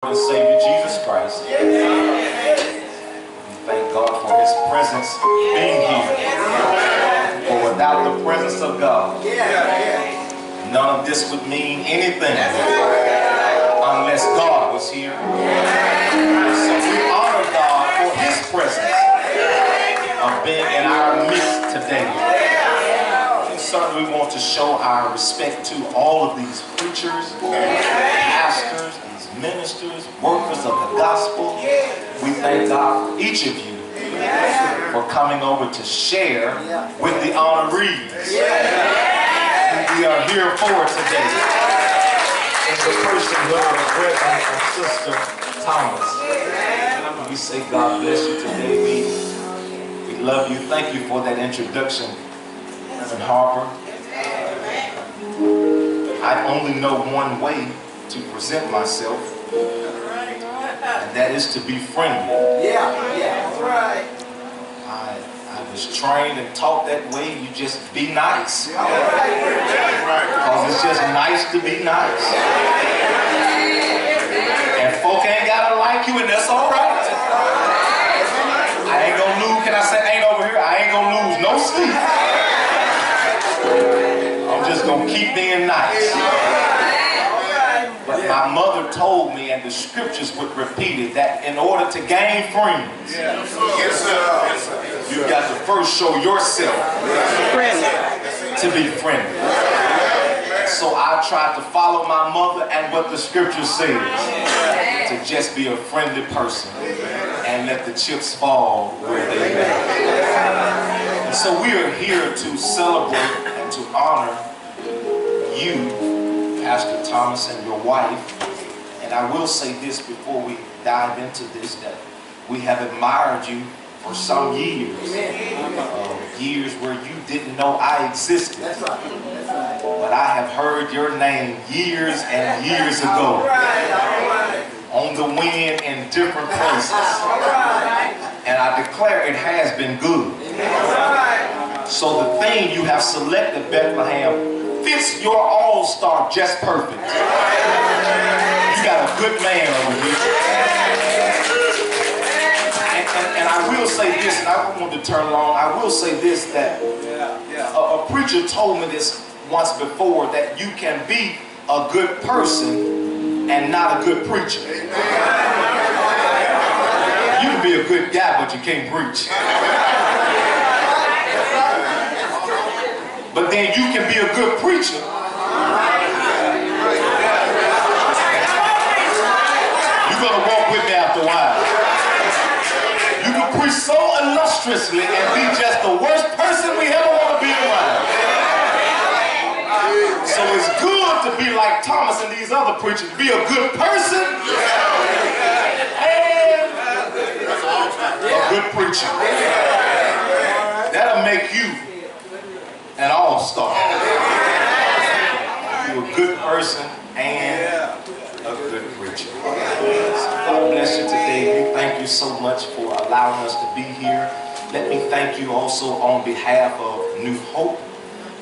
And Savior Jesus Christ. We thank God for His presence being here. For without the presence of God, none of this would mean anything unless God was here. So we honor God for His presence of being in our midst today. And certainly we want to show our respect to all of these preachers, pastors, ministers, workers of the gospel. We thank God for each of you for coming over to share with the honorees who we are here for today, in the personhood of Reverend and Sister Thomas. We say God bless you today. We love you. Thank you for that introduction, Reverend Harper. I only know one way to present myself, and that is to be friendly. I was trained and taught that way. You just be nice. Because it's just nice to be nice. And folk ain't gotta like you, and that's all right. I ain't gonna lose, can I say ain't over here? I ain't gonna lose no sleep. I'm just gonna keep being nice. But my mother told me, and the scriptures would repeat it, that in order to gain friends, you got to first show yourself to be friendly. So I tried to follow my mother and what the scripture says, to just be a friendly person and let the chips fall where they may. And so we are here to celebrate and to honor you, Pastor Thomas, and your wife. And I will say this before we dive into this, that we have admired you for some years. Years where you didn't know I existed. That's right. But I have heard your name years and years ago. On the wind in different places. And I declare it has been good. So the thing you have selected, Bethlehem, fits your all-star just perfect. You got a good man over here. And I will say this, and I don't want to turn long, I will say this, that a preacher told me this once before, that you can be a good person and not a good preacher. You can be a good guy, but you can't preach. But then you can be a good preacher. You're going to walk with me after a while. You can preach so illustriously and be just the worst person we ever want to be around. So it's good to be like Thomas and these other preachers. Be a good person and a good preacher. That'll make you an all-star. You're a good person and a good preacher. So God bless you today. We thank you so much for allowing us to be here. Let me thank you also on behalf of New Hope.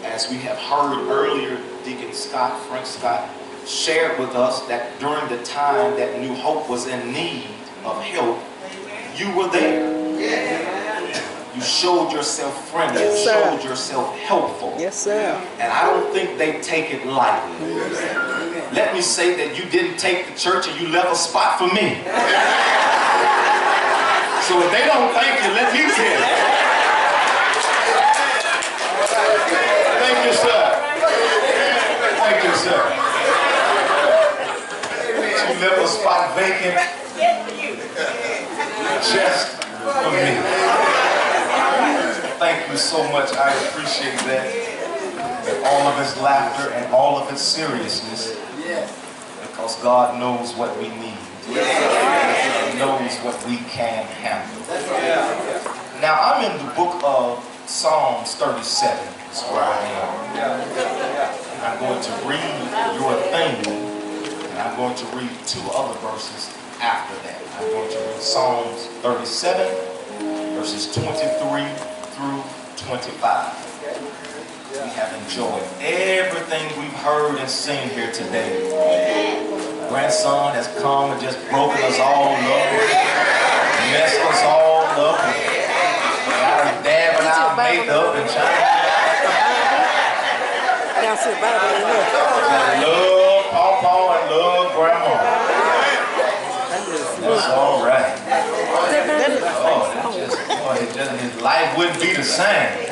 As we have heard earlier, Deacon Scott, Frank Scott, shared with us that during the time that New Hope was in need of help, you were there. You showed yourself friendly, you showed yourself helpful. Yes, sir. And I don't think they take it lightly. Let me say that you didn't take the church and you left a spot for me. So if they don't thank you, let me tell you. Thank you, sir. Thank you, sir. You left a spot vacant just for me. Thank you so much. I appreciate that. All of its laughter and all of its seriousness. Because God knows what we need. He knows what we can handle. Now, I'm in the book of Psalms 37. That's where I am. And I'm going to read your thing. And I'm going to read two other verses after that. I'm going to read Psalms 37, verses 23 through 25. We have enjoyed everything we've heard and seen here today. grandson has come and just broken us all up, messed us all up, and got us dabbing our makeup and trying to love Pawpaw and love Grandma. That's all right. His life wouldn't be the same.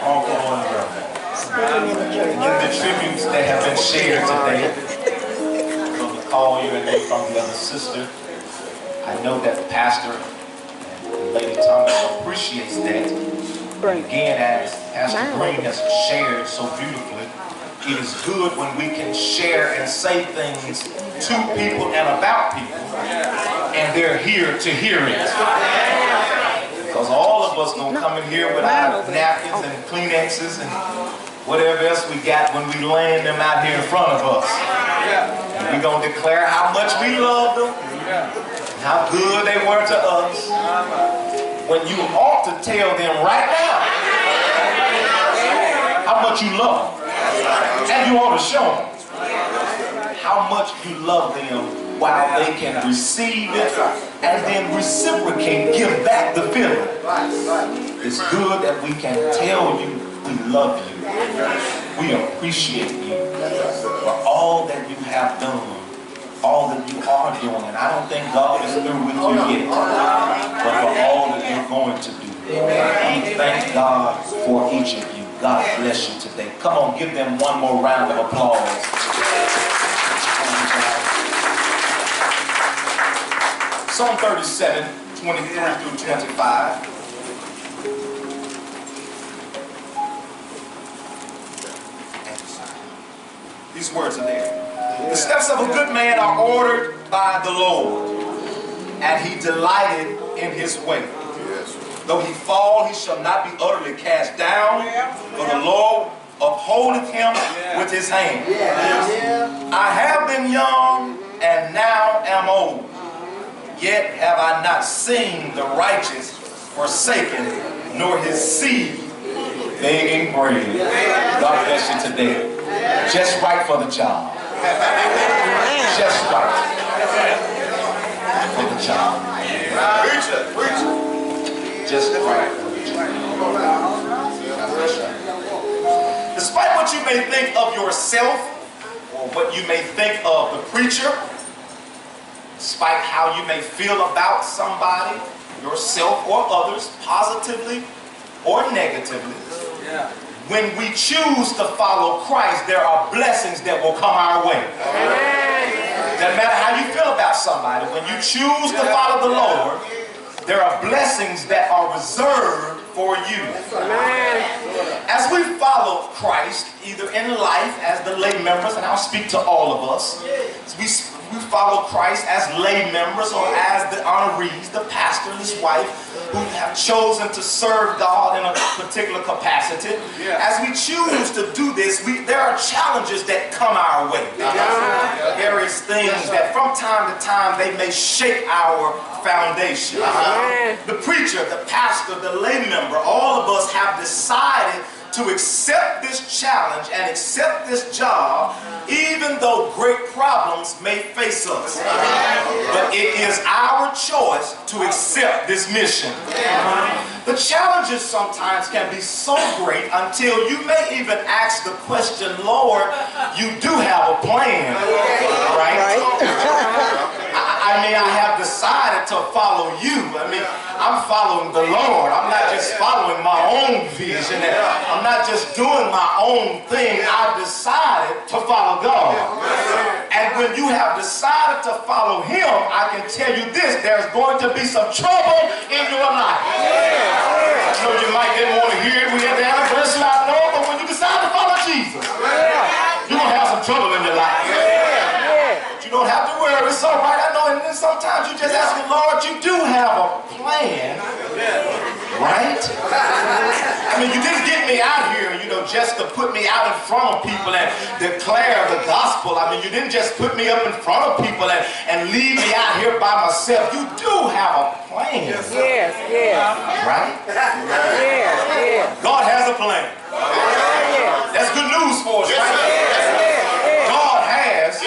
Pawpaw and Grandma. In the tributes that have been shared today, from the call you and from the other sister, I know that the pastor and Lady Thomas appreciates that. Again, as Pastor Green has shared so beautifully, it is good when we can share and say things to people and about people, and they're here to hear it. Because all of us gonna come in here with our napkins and Kleenexes and whatever else we got when we land them out here in front of us. And we're gonna declare how much we love them, how good they were to us, when you ought to tell them right now how much you love them. And you ought to show them how much you love them while they can receive it and then reciprocate, give back the feeling. It's good that we can tell you we love you. We appreciate you for all that you have done, all that you are doing. And I don't think God is through with you yet, but for all that you're going to do. We thank God for each of you. God bless you today. Come on, give them one more round of applause. Psalm 37, 23 through 25. These words are there. The steps of a good man are ordered by the Lord, and he delighted in his way. Though he fall, he shall not be utterly cast down, for the Lord upholdeth him with his hand. I have been young, and now am old, yet have I not seen the righteous forsaken, nor his seed begging bread. God bless you today. Just right for the job. Just right for the job. Preacher. Just right for the job. Despite what you may think of yourself, or what you may think of the preacher, despite how you may feel about somebody, yourself or others, positively or negatively, when we choose to follow Christ, there are blessings that will come our way. Doesn't matter how you feel about somebody, when you choose to follow the Lord, there are blessings that are reserved for you. As we follow Christ, either in life as the lay members, and I'll speak to all of us, we follow Christ as lay members or as the honorees, the pastor and his wife, who have chosen to serve God in a particular capacity. As we choose to do this, there are challenges that come our way. Various things that from time to time they may shake our foundation. The preacher, the pastor, the lay member, all of us have decided to accept this challenge and accept this job, even though great problems may face us. But it is our choice to accept this mission. The challenges sometimes can be so great until you may even ask the question, Lord, you do have a plan, right? I mean, I have decided to follow you. I mean, I'm following the Lord. I'm not just following my own vision. I'm not just doing my own thing. I've decided to follow God. And when you have decided to follow Him, I can tell you this, there's going to be some trouble in your life. I know you might didn't want to hear it. We had the anniversary, I know, but when you decide to follow Jesus, you're going to have some trouble in your life. You don't have to worry, it's all right. I know, and then sometimes you just ask the Lord, you do have a plan, right? I mean, you didn't get me out here, you know, just to put me out in front of people and declare the gospel. I mean, you didn't just put me up in front of people and leave me out here by myself. You do have a plan. Yes. Right? God has a plan. That's good news for us, right? God has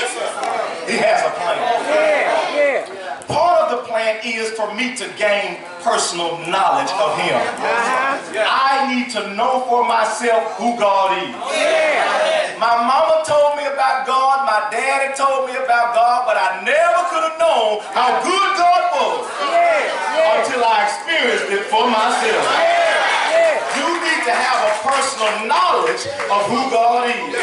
is for me to gain personal knowledge of him. I need to know for myself who God is. My mama told me about God, my daddy told me about God, but I never could have known how good God was until I experienced it for myself. You need to have a personal knowledge of who God is.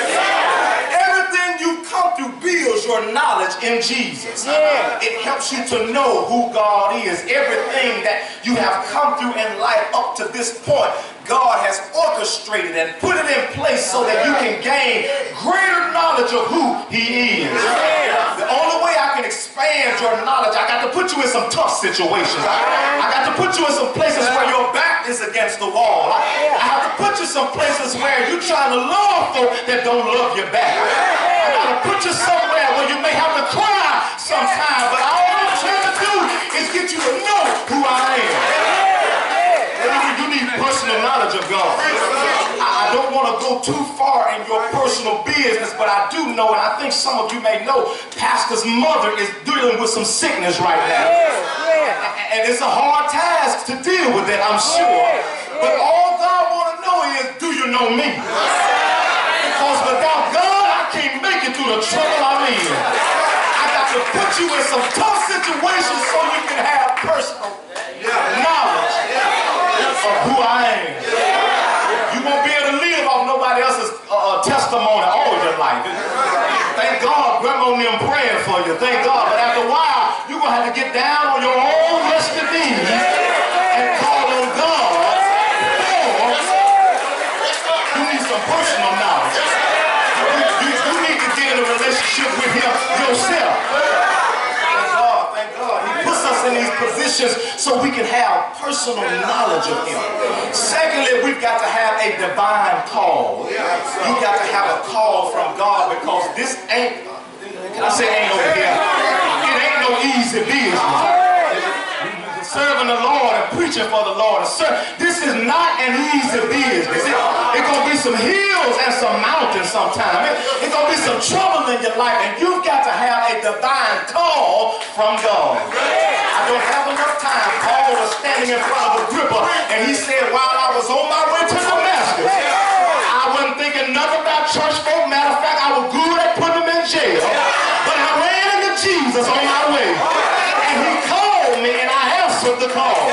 Everything you come through builds your knowledge in Jesus. It helps you to know who God is. Everything that you have come through in life up to this point, God has orchestrated and put it in place so that you can gain greater knowledge of who he is. The only way I can expand your knowledge, I got to put you in some tough situations. I got to put you in some places where your back is against the wall. I have to put you some places where you're trying to love folk that don't love you back. I got to put you somewhere where you may have to cry sometime, but all I'm trying to do is get you to know who I am. You need personal knowledge of God. I don't want to go too far in your personal business, but I do know, and I think some of you may know, Pastor's mother is dealing with some sickness right now. And it's a hard task to deal with it, I'm sure. But all God want to know is, do you know me? Because without God, I can't make it through the trouble I'm in. I got to put you in some tough situations so you can have personal knowledge of who I am. You won't be able to live off nobody else's testimony all your life. Thank God grandma and them praying for you. Thank God. But after a while, you're going to have to get down on your own rested knees and call on God. Or you need some personal knowledge. You need to get in a relationship with him yourself. Thank God. He puts us in these positions so we can have personal knowledge of him. Secondly, we've got to have a divine call. You got to have a call from God, because this ain't, can I say ain't over here? It ain't no easy business. Serving the Lord and preaching for the Lord. This is not an easy business. It's going to be some hills and some mountains sometimes. It's going to be some trouble in your life, and you've got to have a divine call from God. I don't have enough time. Paul was standing in front of Agrippa, and he said, while I was on my way to Damascus, I wasn't thinking nothing about church folk. Matter of fact, I was good at putting them in jail. But I ran into Jesus on my way, and he called me, and I answered the call.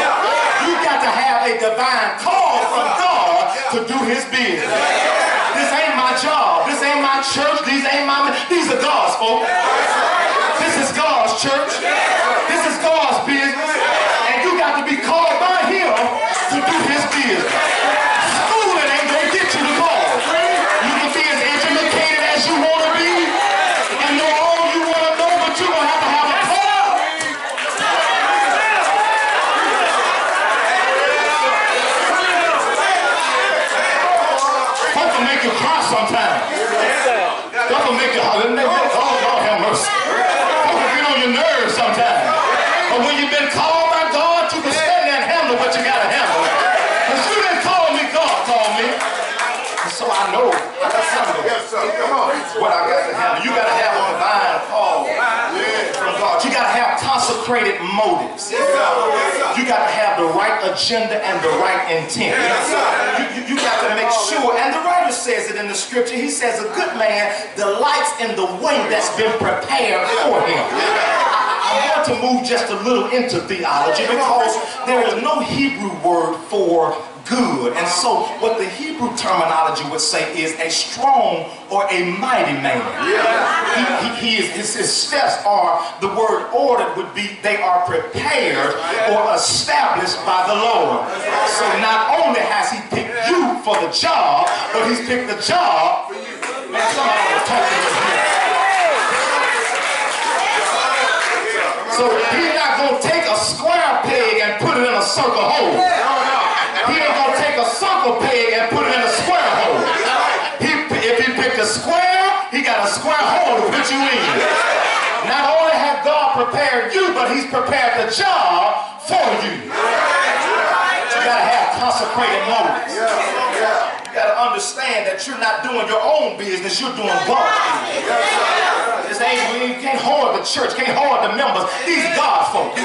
You got to have a divine call from God to do his business. This ain't my job. This ain't my church. These are God's folk. This is God's church. This is God's business. And you got to be called by him to do his business. Schooling ain't gonna get you the call. You can be as educated as you want to be and know all you want to know, but you're gonna have to have a call. Folk will make you cry sometimes. Folk will make you holler. Oh, Lord have mercy. Folk will get on your nerves sometimes. But when you've been called by God, you can stand there and handle what you gotta handle. Because you didn't call me, God called me. And so I know I got something. Come on. What I got to handle. You gotta have a divine call from God. You gotta have consecrated motives. You gotta have the right agenda and the right intent. You got to make sure, and the writer says it in the scripture, he says a good man delights in the way that's been prepared for him. I want to move just a little into theology, because there is no Hebrew word for good. And so what the Hebrew terminology would say is a strong or a mighty man. His steps are, the word ordered would be, they are prepared or established by the Lord. So not only has he picked you for the job, but he's picked the job. Man, somebody was talking to me. So he's not going to take a square peg and put it in a circle hole. He ain't going to take a circle peg and put it in a square hole. If he picked a square, he got a square hole to put you in. Not only has God prepared you, but he's prepared the job for you. You got to have consecrated motives. You got to understand that you're not doing your own business, you're doing God's business. You can't hoard the church, can't hoard the members. These are God's folk.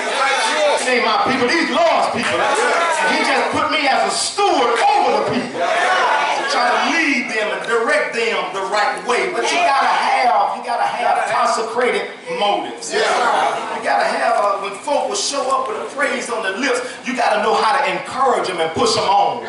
ain't my people, these lost people. And he just put me as a steward over the people. To try to lead them and direct them the right way. But you gotta have consecrated motives. You gotta have, when folk will show up with a praise on their lips, you gotta know how to encourage them and push them on.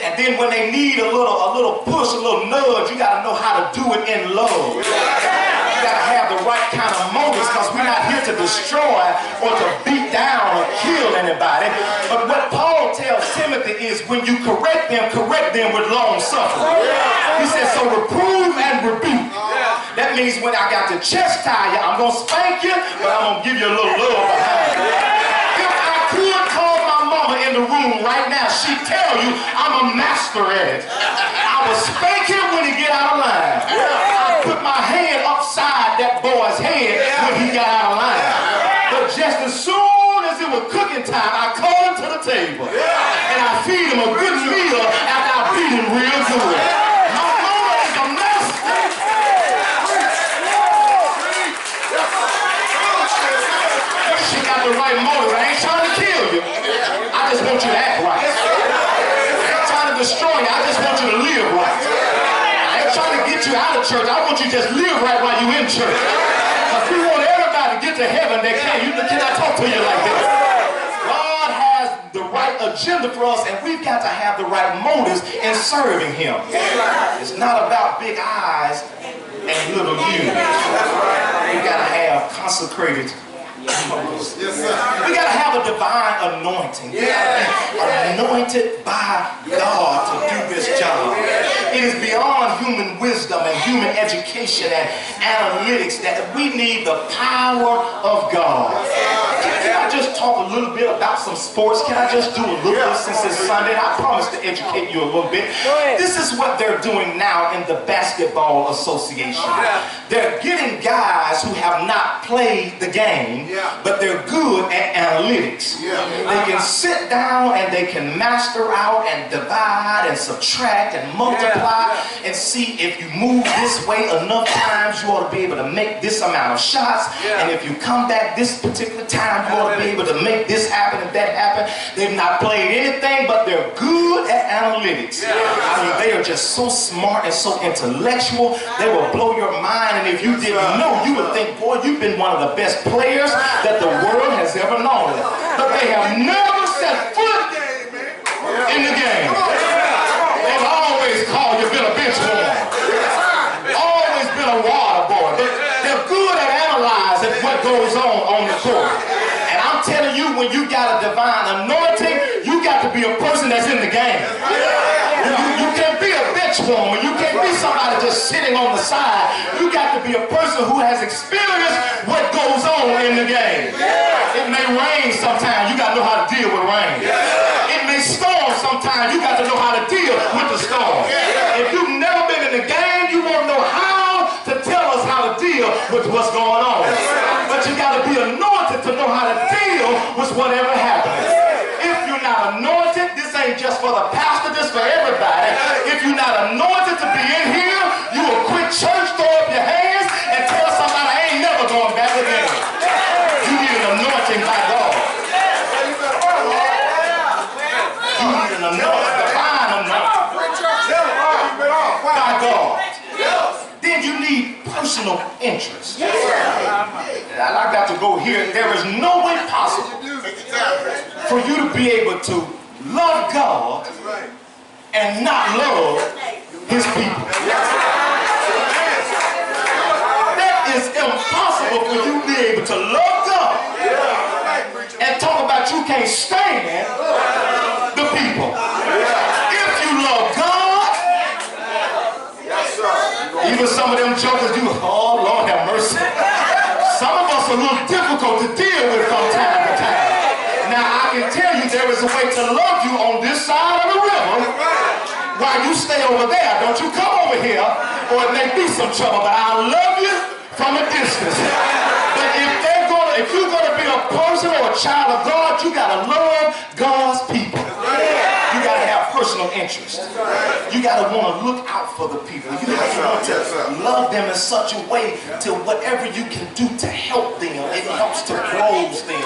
And then when they need a little push, a little nudge, you gotta know how to do it in love. You gotta have the right kind of motives, because we're not here to destroy or to beat down or kill anybody. But what Paul tells Timothy is, when you correct them with long suffering. He says, so reprove and rebuke. That means when I got to chastise you, I'm going to spank you, but I'm going to give you a little love behind it. If I could call my mama in the room right now, she'd tell you I'm a master at it. I will spank him when he get out of line. I put my hand upside that boy's head when he got out of line. But just as soon as it was cooking time, I call him to the table. And I feed him a good meal after I beat him real good. The right motive. I ain't trying to kill you. I just want you to act right. I ain't trying to destroy you. I just want you to live right. I ain't trying to get you out of church. I want you to just live right while you in church. Because we want everybody to get to heaven. They can't. Can I talk to you like this? God has the right agenda for us, and we've got to have the right motives in serving Him. It's not about big eyes and little U's. We got to have consecrated. Yes, sir. We got to have a divine anointing. We got to be anointed by God to do this job. It is beyond human wisdom and human education and analytics that we need the power of God. Can I just talk a little bit about some sports? Can I just do a little bit since it's Sunday? I promise to educate you a little bit. This is what they're doing now in the Basketball Association. They're getting guys who have not played the game, but they're good at analytics. They can sit down and they can master out and divide and subtract and multiply and see if you move this way enough times, you ought to be able to make this amount of shots. And if you come back this particular time, you ought to be able to make this happen and that happen. They've not played anything, but they're good at analytics. I mean, they are just so smart and so intellectual. They will blow your mind. And if you didn't know, you would think, boy, you've been one of the best players that the world has ever known. But they have never set foot in the game. They've always called you been a bench warmer. Always been a water boy. But they're good at analyzing what goes on the court. And I'm telling you, when you got a divine anointing, you got to be a person that's in the game. You can't be a bench warmer. You can't be somebody just sitting on the side. You got to be a person who has experienced what goes on in the game. It may rain sometimes. You got to know how to deal with rain. It may storm sometimes. You got to know how to deal with the storm. If you've never been in the game, you won't know how to tell us how to deal with what's going on. But you got to be anointed to know how to deal with whatever happens. If you're not anointed, this ain't just for the pastor, this for everybody. If you're not anointed to be in here, you will quit church, throw up your hands, and tell somebody I ain't never going back again. You need an anointing by God. You need an anointing, divine anointing by God. Then you need personal interest. I got to go here. There is no way possible for you to be able to love God and not love His people. That is impossible for you to be able to love God and talk about you can't stand the people. If you love God, even some of them jokers do, oh Lord have mercy. Some of us are a little difficult to deal with from time to time. Now I can tell you there is a way to love you on this side of the river while you stay over there. Don't you come over here or it may be some trouble, but I'll love you from a distance. But if you're going to be a person or a child of God, you got to love God's people. You got to have personal personal interest. You got to want to look out for the people. You got to want to love them in such a way to whatever you can do to help them. It helps to grow them.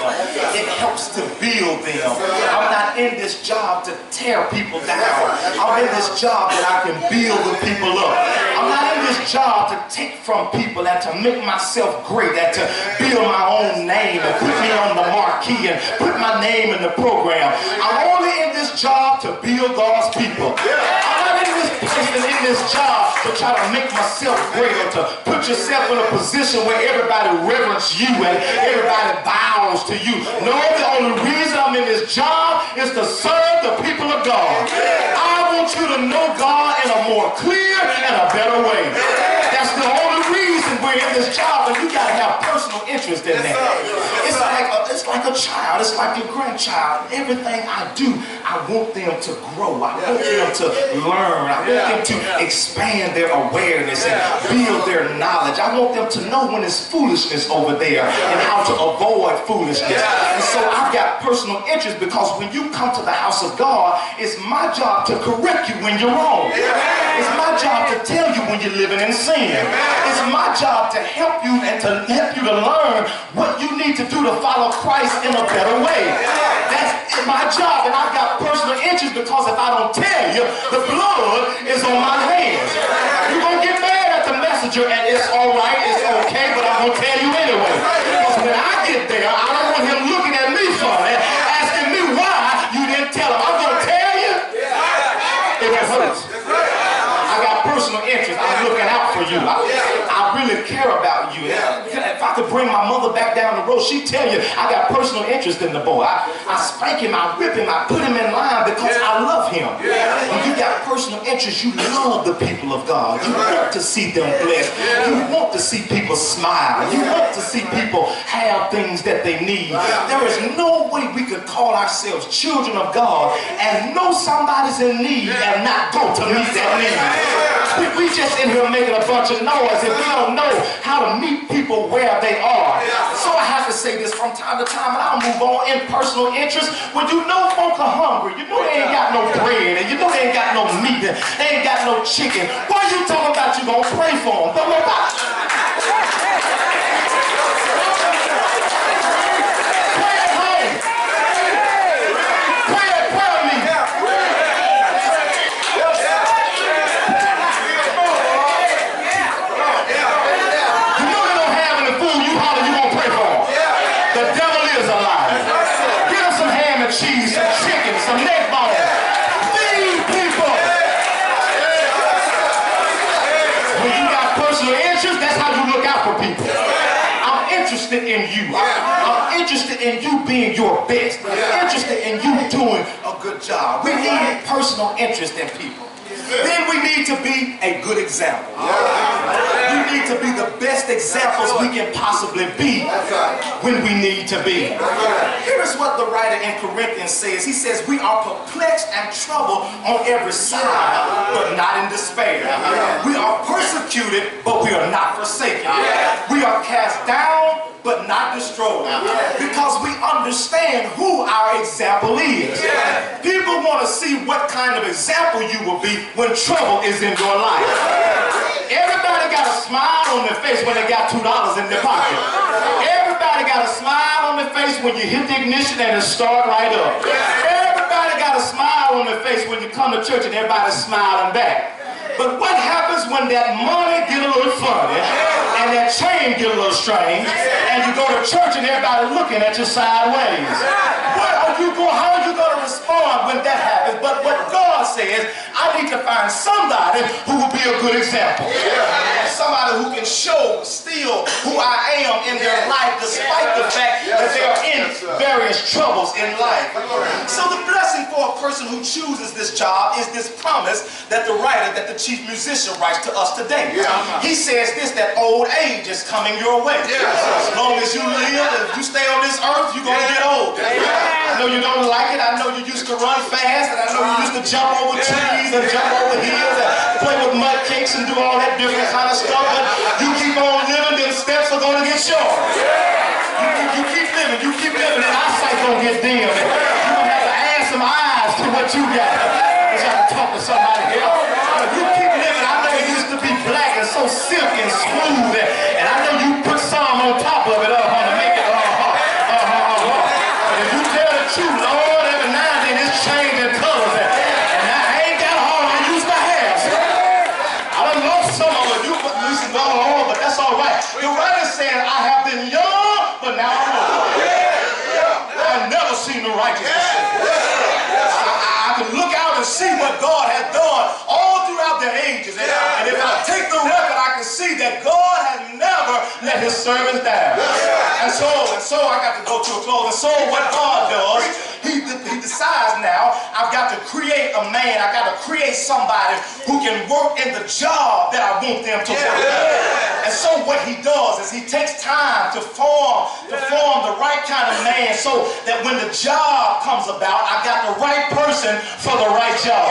It helps to build them. I'm not in this job to tear people down. I'm in this job that I can build the people up. I'm not in this job to take from people and to make myself great and to build my own name and put me on the marquee and put my name in the program. I'm only in this job to build God's people. I'm not in this place and in this job to try to make myself great or to put yourself in a position where everybody reverence you and everybody bows to you. No, the only reason I'm in this job is to serve the people of God. I want you to know God in a more clear and a better way. That's the only reason we're in this job, and you got to have personal interest in that. It's like a child. It's like a grandchild. Everything I do, I want them to grow. I want them to learn. I want them to expand their awareness and build their knowledge. I want them to know when it's foolishness over there and how to avoid foolishness. And so I've got personal interest because when you come to the house of God, it's my job to correct you when you're wrong. It's my job to tell you when you're living in sin. It's my job to help you and to help you to learn what you need to do to follow Christ in a better way. That's my job, and I've got personal interest because if I don't tell you, the blood is on my hands. You're going to get mad at the messenger, and it's all right, it's okay, but I'm going to tell you anyway. Because when I get there, I don't want him looking at me funny, asking me why you didn't tell him. I'm going to tell you if it hurts. I got personal interest. I'm looking out for you. I really care about you. If I could bring my mother back down the road, she'd tell you I got personal interest in the boy. I spank him, I whip him, I put him in line because I love him. When you got personal interest, you love the people of God. You want to see them blessed. You want to see people smile. You want to see people have things that they need. There is no way we could call ourselves children of God and know somebody's in need and not go to meet that need. We just in here making a bunch of noise and we don't know how to meet people where they are. So I have to say this from time to time, and I'll move on in personal interest. When you know folk are hungry, you know they ain't got no bread, and you know they ain't got no meat, and they ain't got no chicken. Why you talking about you gonna pray for them? Don't know about it. In you. I'm interested in you being your best. I'm interested in you doing a good job. We need personal interest in people. Then we need to be a good example. We need to be the best examples we can possibly be when we need to be. Here is what the writer in Corinthians says. He says, we are perplexed and troubled on every side, but not in despair. We are persecuted, but we are not forsaken. We are cast down, but not destroyed. Because we understand who our example is. People want to see what kind of example you will be when trouble is in your life. Everybody got a smile on their face when they got $2 in their pocket. Everybody got a smile on their face when you hit the ignition and it start right up. Everybody got a smile on their face when you come to church and everybody's smiling back. But what happens when that money get a little funny and that chain get a little strange and you go to church and everybody looking at you sideways? How are you going to respond when that happens? But what God says, I need to find somebody who will be a good example. Somebody who can show still who I am in their life despite the fact that they are in various troubles in life. So the blessing for a person who chooses this job is this promise that the writer, that the chief musician writes to us today. He says this, that old age is coming your way. As long as you live, if you stay on this earth, you're going to get old. I know you don't like it. I know you used to run fast, and I know you used to jump over trees and jump over hills and play with mud cakes and do all that different kind of stuff. But you keep on living, them steps are going to get short. You keep living, and eyesight going to get dim. You're going to have to add some eyes to what you got. somebody here. You keep living. I know it used to be black and so silky and smooth, and I know you put some on top of it to make it But if you tell the truth, Lord, every now and then it's changing colors, and I ain't got all I used to have. I done lost some of it. You put losing all, but that's all right. The writer said, I have been young, but now I'm old. I've never seen the righteous. I can look out and see what God has done all throughout the ages. And if I take the record, I can see that God has never let his servants down. And so I got to go to a close. And so what God does, he decides now, I've got to create a man, I've got to create somebody who can work in the job that I want them to work in. And so what he does is he takes time to form the right kind of man so that when the job comes about, I got the right person for the right job.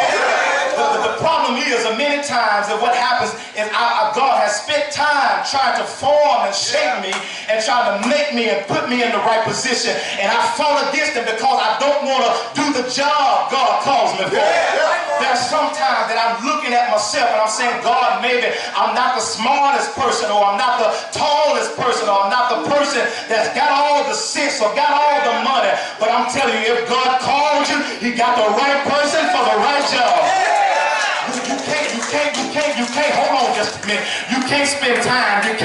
The problem is many times that what happens is God has spent time trying to form and shape me and trying to make me and put me in the right position, and I fall against him because I don't want to do the job God calls me for. There's sometimes that I'm looking at myself and I'm saying, God, maybe I'm not the smartest person, or I'm not the tallest person, or I'm not the person that's got all the sense or got all the money, but I'm telling you, if God called you, he got the right person for the right job. You can't, hold on just a minute. You can't spend time just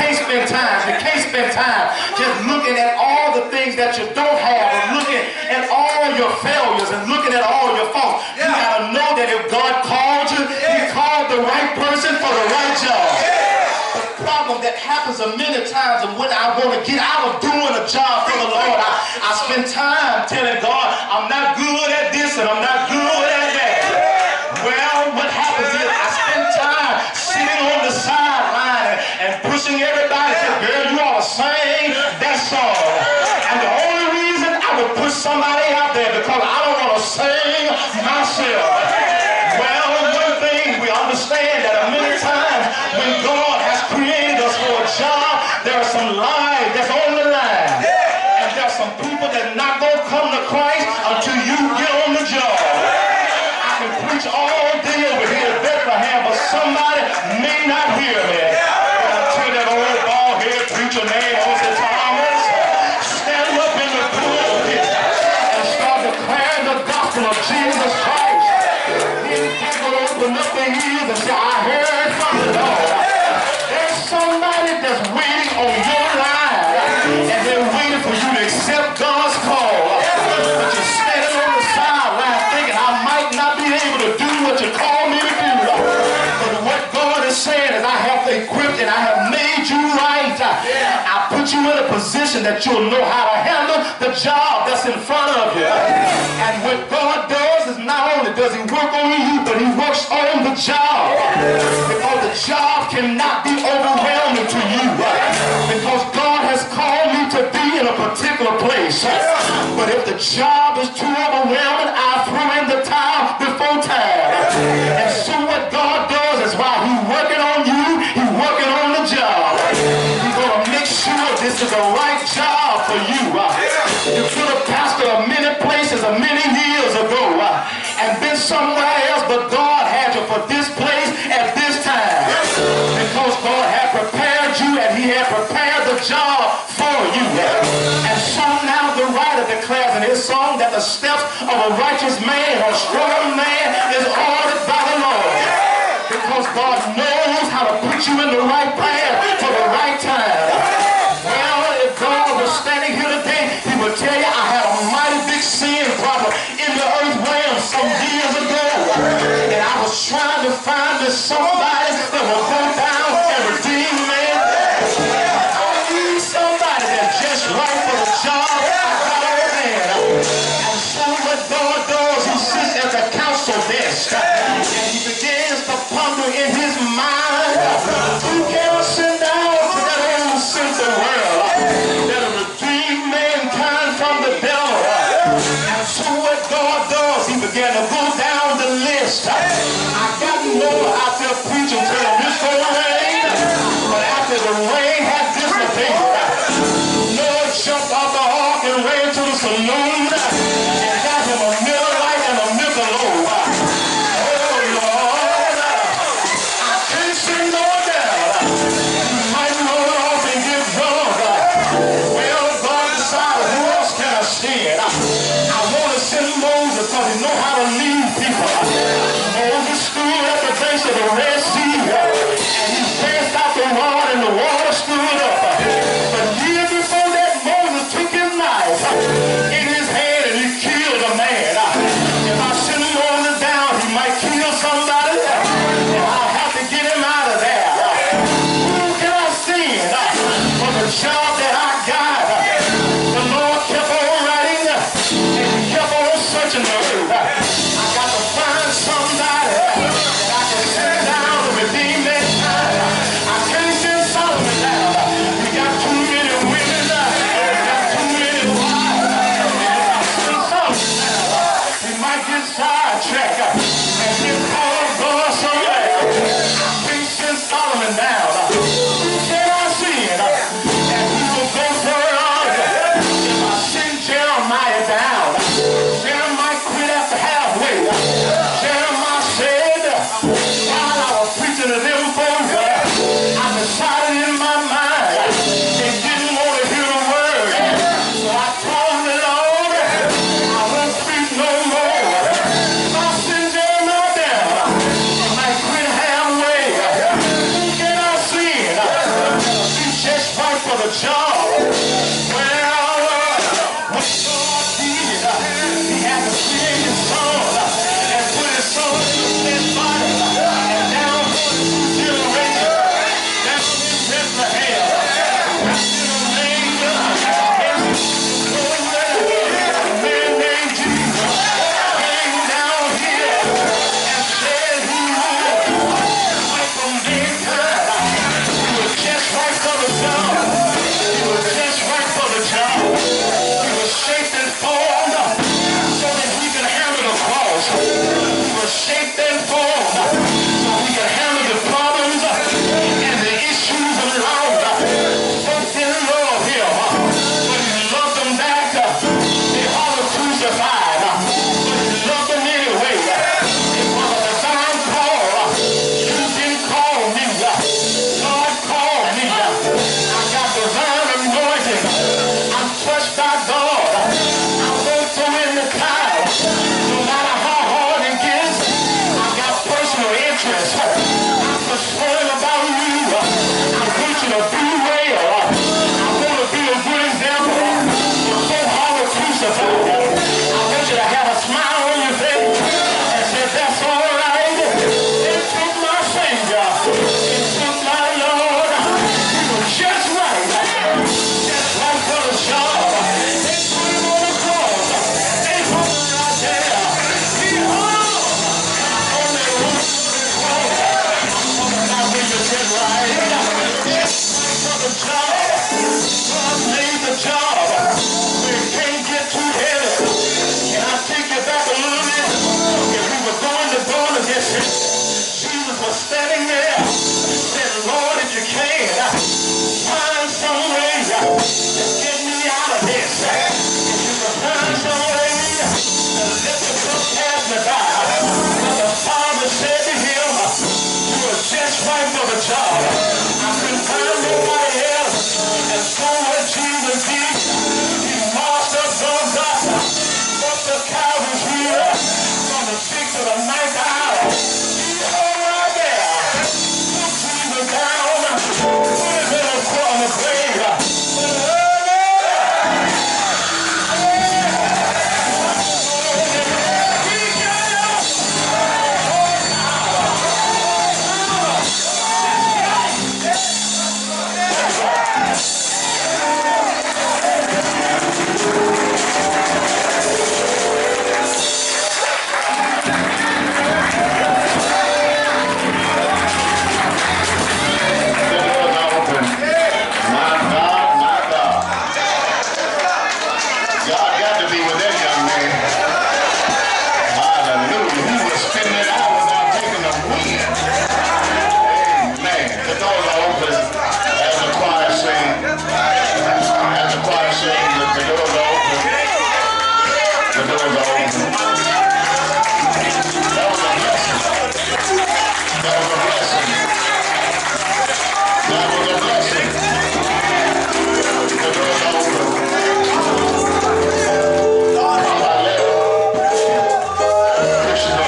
looking at all the things that you don't have, and looking at all your failures and looking at all your faults. You gotta know that if God called you, he called the right person for the right job. The problem that happens many times, and when I want to get out of doing a job for the Lord, I spend time telling God, I'm not good at this and I'm not good at that. Well, what happens is I spend time sitting on the sideline and pushing everybody to, girl, you ought to sing that song. And the only reason I would push somebody out there because I don't want to sing myself. Well, one thing we understand that many times when God has created us for a job, there are some lives that's on the line. And there are some people that are not going to come to Christ until you get on the job. I can preach all day over here at Bethlehem, but somebody may not hear me. Until that old bald-headed preacher named Jose Thomas stand up in the pulpit and start declaring the gospel of Jesus Christ. Then people open up their ears and say, I heard from the Lord. There's somebody that's waiting on your line, and they're waiting for you to accept God's call. But you're standing on the sideline thinking, I might not be able to do what you call me to do. But what God is saying is, I have equipped and I have made you right. I put you in a position that you'll know how to handle the job that's in front of you. And what God does is not only does he work on you, but he works on the job. Because the job cannot be overwhelming to you. Because God has called me to be in a particular place. But if the job is too overwhelming, I throw in the towel before time. And so what God does is while he's working on you, he's working on the job. He's going to make sure this is the right job for you. You could have pastored many places many years ago and been somewhere else, but God had you for this place at this time. Because God had prepared you and he had prepared the job for you. And so now the writer declares in his song that the steps of a righteous man or strong man is ordered by the Lord. Because God knows how to put you in the right path for the right time. Well, if God was standing here today, he would tell you, I had a mighty big sin problem in the earth realm some years ago. And I was trying to find somebody that will go down and redeem me. I need somebody that's just right for the job I got on hand. And so what God does, he sits at the council desk and he begins to ponder in his mind, who can send down to that old sinful world that'll redeem mankind from the devil. And so what God does, he began to go down the list. I got Noah out there preaching to him, this gonna rain. But after the rain had dissipated, Noah jumped off the ark and ran to the saloon and got him a Miller Lite and a Michelob. Oh Lord.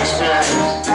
experience.